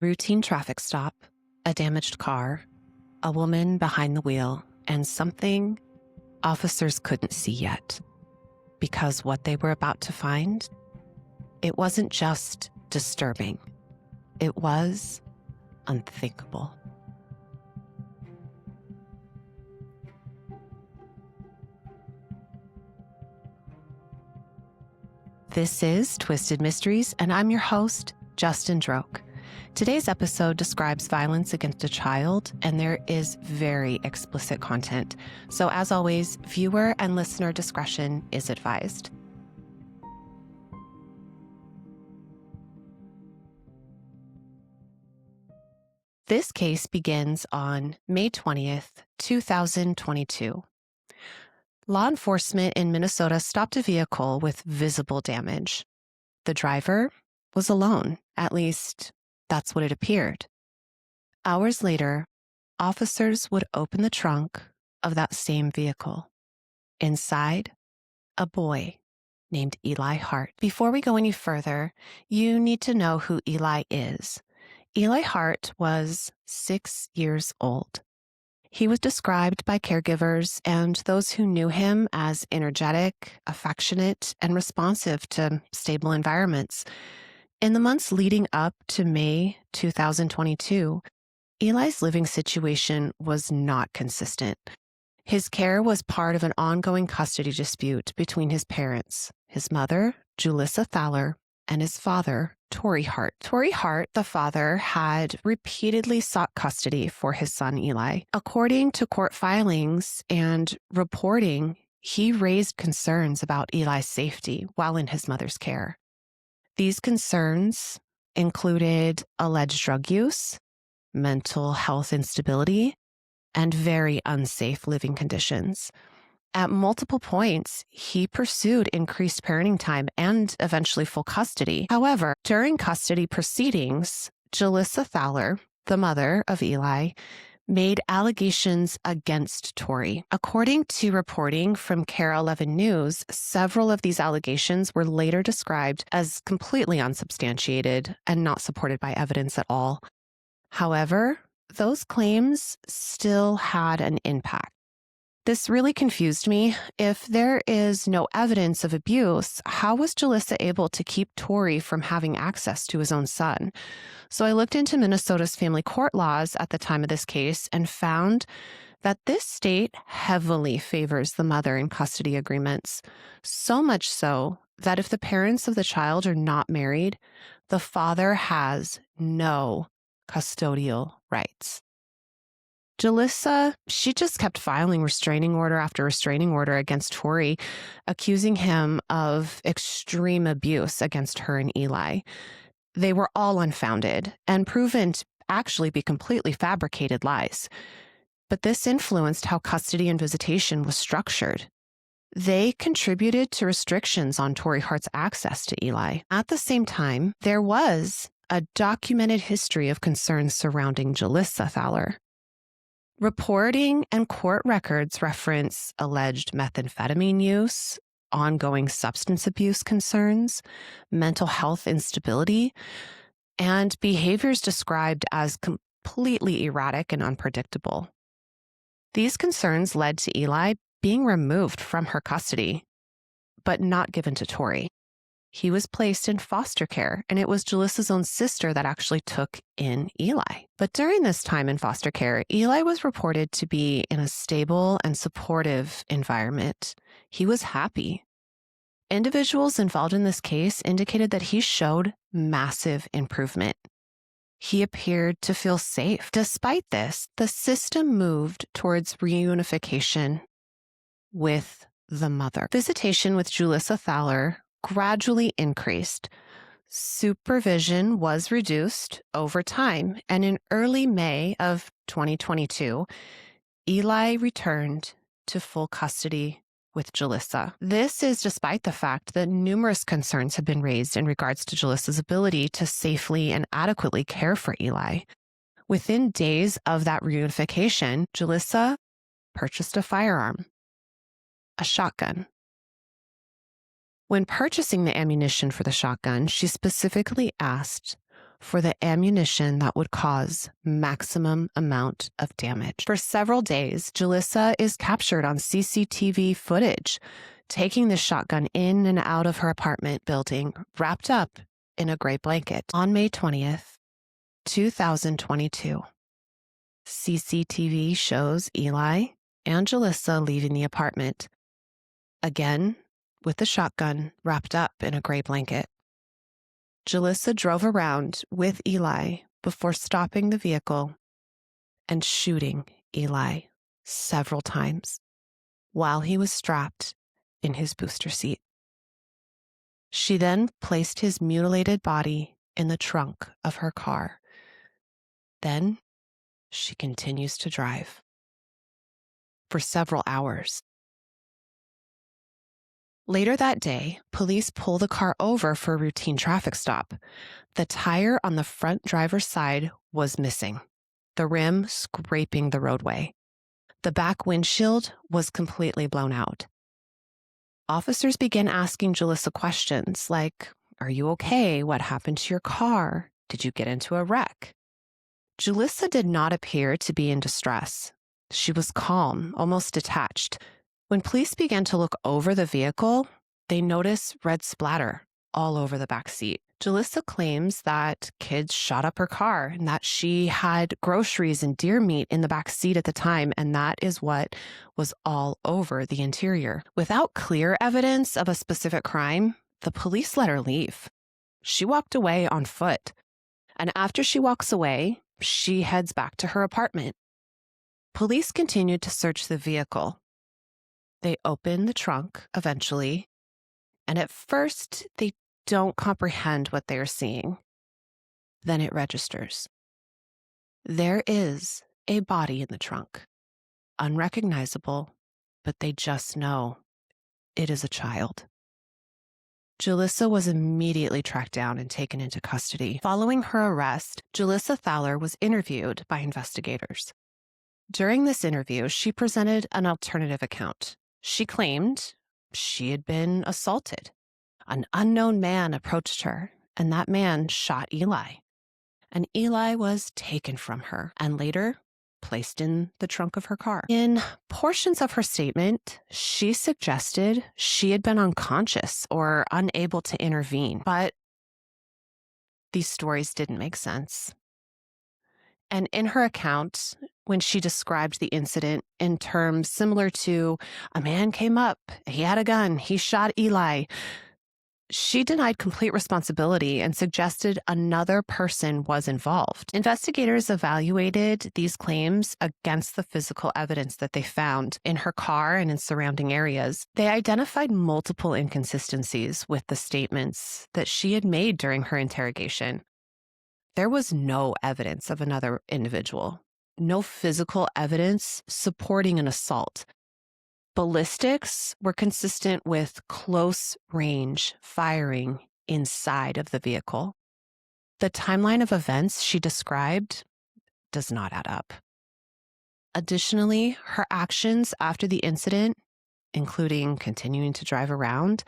Routine traffic stop, a damaged car, a woman behind the wheel, and something officers couldn't see yet. Because what they were about to find, it wasn't just disturbing. It was unthinkable. This is Twisted Mysteries, and I'm your host, Justin Droke. Today's episode describes violence against a child, and there is very explicit content. So as always, viewer and listener discretion is advised. This case begins on May 20th, 2022. Law enforcement in Minnesota stopped a vehicle with visible damage. The driver was alone, at least that's what it appeared. Hours later, officers would open the trunk of that same vehicle. Inside, a boy named Eli Hart. Before we go any further, you need to know who Eli is. Eli Hart was 6 years old. He was described by caregivers and those who knew him as energetic, affectionate, and responsive to stable environments. In the months leading up to May 2022, Eli's living situation was not consistent. His care was part of an ongoing custody dispute between his parents, his mother, Julissa Thaler, and his father, Torrey Hart. Torrey Hart, the father, had repeatedly sought custody for his son Eli. According to court filings and reporting, he raised concerns about Eli's safety while in his mother's care. These concerns included alleged drug use, mental health instability, and very unsafe living conditions. At multiple points, he pursued increased parenting time and eventually full custody. However, during custody proceedings, Julissa Thaler, the mother of Eli, made allegations against Torrey. According to reporting from KARE 11 News, several of these allegations were later described as completely unsubstantiated and not supported by evidence at all. However, those claims still had an impact. This really confused me. If there is no evidence of abuse, how was Julissa able to keep Torrey from having access to his own son? So I looked into Minnesota's family court laws at the time of this case and found that this state heavily favors the mother in custody agreements, so much so that if the parents of the child are not married, the father has no custodial rights. Julissa, she just kept filing restraining order after restraining order against Torrey, accusing him of extreme abuse against her and Eli. They were all unfounded and proven to actually be completely fabricated lies. But this influenced how custody and visitation was structured. They contributed to restrictions on Torrey Hart's access to Eli. At the same time, there was a documented history of concerns surrounding Julissa Thaler. Reporting and court records reference alleged methamphetamine use, ongoing substance abuse concerns, mental health instability, and behaviors described as completely erratic and unpredictable. These concerns led to Eli being removed from her custody, but not given to Torrey. He was placed in foster care, and it was Julissa's own sister that actually took in Eli. But during this time in foster care, Eli was reported to be in a stable and supportive environment. He was happy. Individuals involved in this case indicated that he showed massive improvement. He appeared to feel safe. Despite this, the system moved towards reunification with the mother. Visitation with Julissa Thaler gradually increased. Supervision was reduced over time, and in early May of 2022, Eli returned to full custody with Julissa. This is despite the fact that numerous concerns have been raised in regards to Julissa's ability to safely and adequately care for Eli. Within days of that reunification, Julissa purchased a firearm, a shotgun. When purchasing the ammunition for the shotgun, she specifically asked for the ammunition that would cause maximum amount of damage. For several days, Jalissa is captured on CCTV footage, taking the shotgun in and out of her apartment building, wrapped up in a gray blanket. On May 20th, 2022, CCTV shows Eli and Jalissa leaving the apartment, again with the shotgun wrapped up in a gray blanket. Jalissa drove around with Eli before stopping the vehicle and shooting Eli several times while he was strapped in his booster seat. She then placed his mutilated body in the trunk of her car. Then she continues to drive for several hours. Later that day, police pull the car over for a routine traffic stop. The tire on the front driver's side was missing, the rim scraping the roadway. The back windshield was completely blown out. Officers began asking Jalissa questions like, "Are you okay? What happened to your car? Did you get into a wreck?" Jalissa did not appear to be in distress. She was calm, almost detached. When police began to look over the vehicle, they noticed red splatter all over the back seat. Jalissa claims that kids shot up her car and that she had groceries and deer meat in the back seat at the time, and that is what was all over the interior. Without clear evidence of a specific crime, the police let her leave. She walked away on foot, and after she walks away, she heads back to her apartment. Police continued to search the vehicle. They open the trunk eventually, and at first they don't comprehend what they are seeing. Then it registers. There is a body in the trunk, unrecognizable, but they just know it is a child. Jalissa was immediately tracked down and taken into custody. Following her arrest, Jalissa Thaler was interviewed by investigators. During this interview, she presented an alternative account. She claimed she had been assaulted. An unknown man approached her, and that man shot Eli. And Eli was taken from her and later placed in the trunk of her car. In portions of her statement, she suggested she had been unconscious or unable to intervene, but these stories didn't make sense. And in her account, when she described the incident in terms similar to, "A man came up, he had a gun, he shot Eli," she denied complete responsibility and suggested another person was involved. Investigators evaluated these claims against the physical evidence that they found in her car and in surrounding areas. They identified multiple inconsistencies with the statements that she had made during her interrogation. There was no evidence of another individual, no physical evidence supporting an assault. Ballistics were consistent with close-range firing inside of the vehicle. The timeline of events she described does not add up. Additionally, her actions after the incident, including continuing to drive around,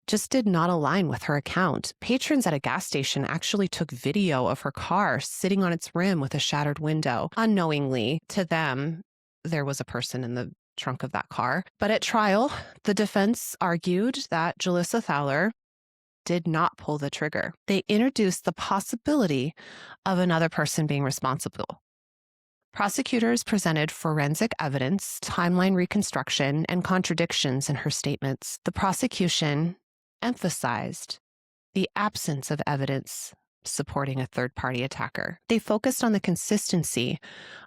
just did not align with her account. Patrons at a gas station actually took video of her car sitting on its rim with a shattered window. Unknowingly, to them, there was a person in the trunk of that car. But at trial, the defense argued that Jalissa Thaler did not pull the trigger. They introduced the possibility of another person being responsible. Prosecutors presented forensic evidence, timeline reconstruction, and contradictions in her statements. The prosecution emphasized the absence of evidence supporting a third-party attacker. They focused on the consistency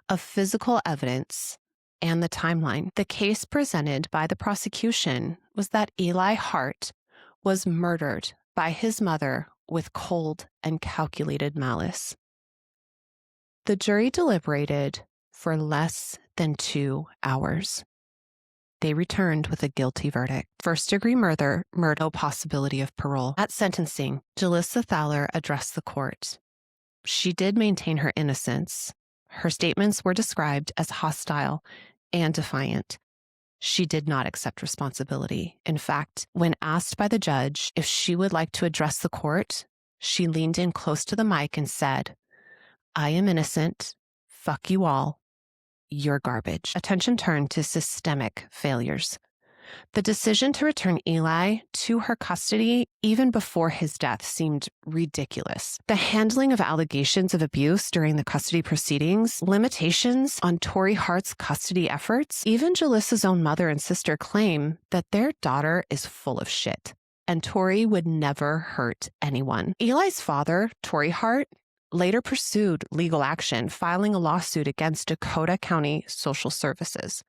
of physical evidence and the timeline. The case presented by the prosecution was that Eli Hart was murdered by his mother with cold and calculated malice. The jury deliberated for less than 2 hours. They returned with a guilty verdict. First-degree murder, no possibility of parole. At sentencing, Jalissa Thaler addressed the court. She did maintain her innocence. Her statements were described as hostile and defiant. She did not accept responsibility. In fact, when asked by the judge if she would like to address the court, She leaned in close to the mic and said, "I am innocent. Fuck you all. You're garbage." Attention turned to systemic failures. The decision to return Eli to her custody even before his death seemed ridiculous. The handling of allegations of abuse during the custody proceedings, limitations on Tori Hart's custody efforts, even Jalissa's own mother and sister claim that their daughter is full of shit, and Tori would never hurt anyone. Eli's father, Tori Hart, later pursued legal action, filing a lawsuit against Dakota County Social Services.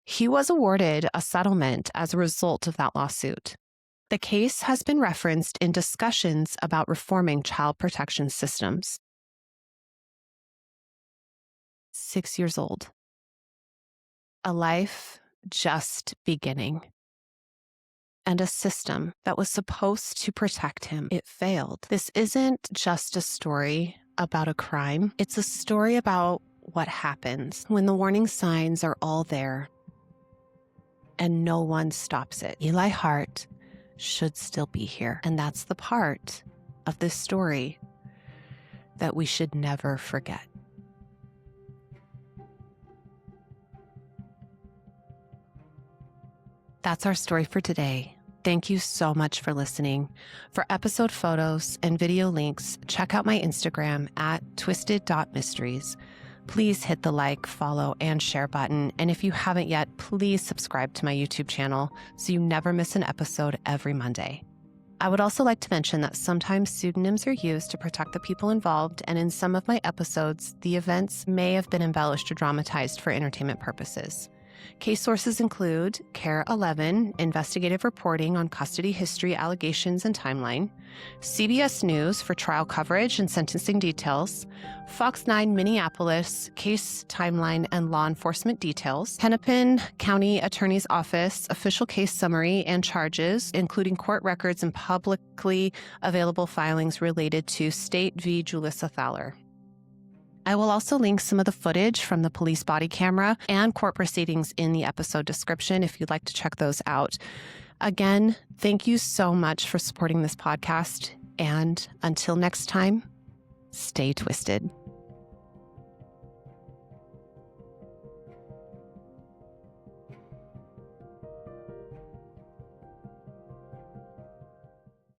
He was awarded a settlement as a result of that lawsuit. The case has been referenced in discussions about reforming child protection systems. 6 years old. A life just beginning. And a system that was supposed to protect him, it failed. This isn't just a story about a crime. It's a story about what happens when the warning signs are all there and no one stops it. Eli Hart should still be here. And that's the part of this story that we should never forget. That's our story for today. Thank you so much for listening. For episode photos and video links, check out my Instagram at twisted.mysteries. Please hit the like, follow, and share button. And if you haven't yet, please subscribe to my YouTube channel so you never miss an episode every Monday. I would also like to mention that sometimes pseudonyms are used to protect the people involved, and in some of my episodes, the events may have been embellished or dramatized for entertainment purposes. Case sources include CARE 11, investigative reporting on custody history, allegations, and timeline, CBS News for trial coverage and sentencing details, Fox 9 Minneapolis, case timeline and law enforcement details, Hennepin County Attorney's Office, official case summary and charges, including court records and publicly available filings related to State v. Julissa Thaler. I will also link some of the footage from the police body camera and court proceedings in the episode description if you'd like to check those out. Again, thank you so much for supporting this podcast. And until next time, stay twisted.